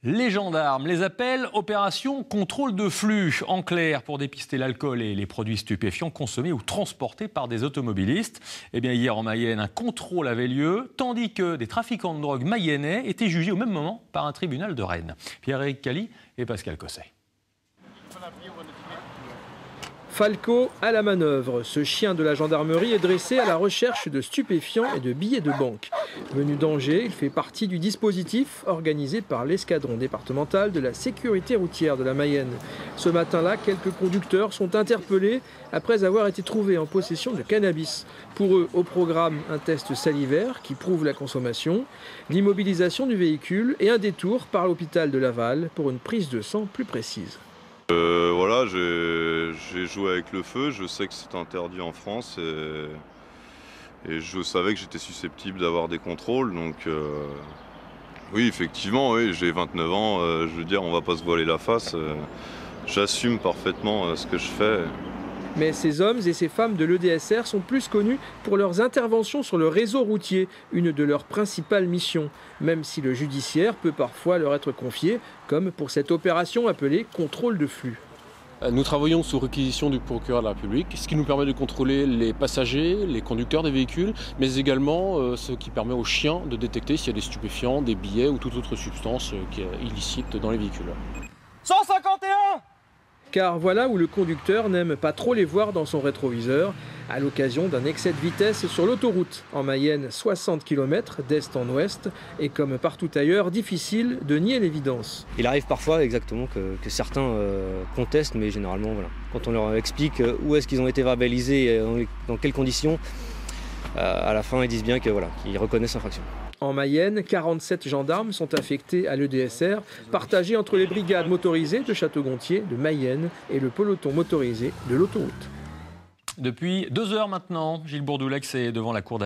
Les gendarmes les appellent opération contrôle de flux. En clair, pour dépister l'alcool et les produits stupéfiants consommés ou transportés par des automobilistes. Eh bien, hier en Mayenne, un contrôle avait lieu, tandis que des trafiquants de drogue mayennais étaient jugés au même moment par un tribunal de Rennes. Pierre-Éric Cali et Pascal Cosset. Falco à la manœuvre. Ce chien de la gendarmerie est dressé à la recherche de stupéfiants et de billets de banque. Venu d'Angers, il fait partie du dispositif organisé par l'escadron départemental de la sécurité routière de la Mayenne. Ce matin-là, quelques conducteurs sont interpellés après avoir été trouvés en possession de cannabis. Pour eux, au programme, un test salivaire qui prouve la consommation, l'immobilisation du véhicule et un détour par l'hôpital de Laval pour une prise de sang plus précise. Voilà, j'ai joué avec le feu, je sais que c'est interdit en France et je savais que j'étais susceptible d'avoir des contrôles. Donc oui, effectivement, oui, j'ai 29 ans, je veux dire, on va pas se voiler la face. J'assume parfaitement ce que je fais. Mais ces hommes et ces femmes de l'EDSR sont plus connus pour leurs interventions sur le réseau routier, une de leurs principales missions, même si le judiciaire peut parfois leur être confié, comme pour cette opération appelée contrôle de flux. Nous travaillons sous réquisition du procureur de la République, ce qui nous permet de contrôler les passagers, les conducteurs des véhicules, mais également ce qui permet aux chiens de détecter s'il y a des stupéfiants, des billets ou toute autre substance qui est illicite dans les véhicules. 151 ! Car voilà où le conducteur n'aime pas trop les voir dans son rétroviseur, à l'occasion d'un excès de vitesse sur l'autoroute. En Mayenne, 60 km d'est en ouest, et comme partout ailleurs, difficile de nier l'évidence. Il arrive parfois exactement que certains contestent, mais généralement, voilà. Quand on leur explique où est-ce qu'ils ont été verbalisés, dans quelles conditions, à la fin ils disent bien que, voilà, qu'ils reconnaissent l'infraction. En Mayenne, 47 gendarmes sont affectés à l'EDSR, partagés entre les brigades motorisées de Château-Gontier, de Mayenne et le peloton motorisé de l'autoroute. Depuis 2 heures maintenant, Gilles Bourdoulex est devant la cour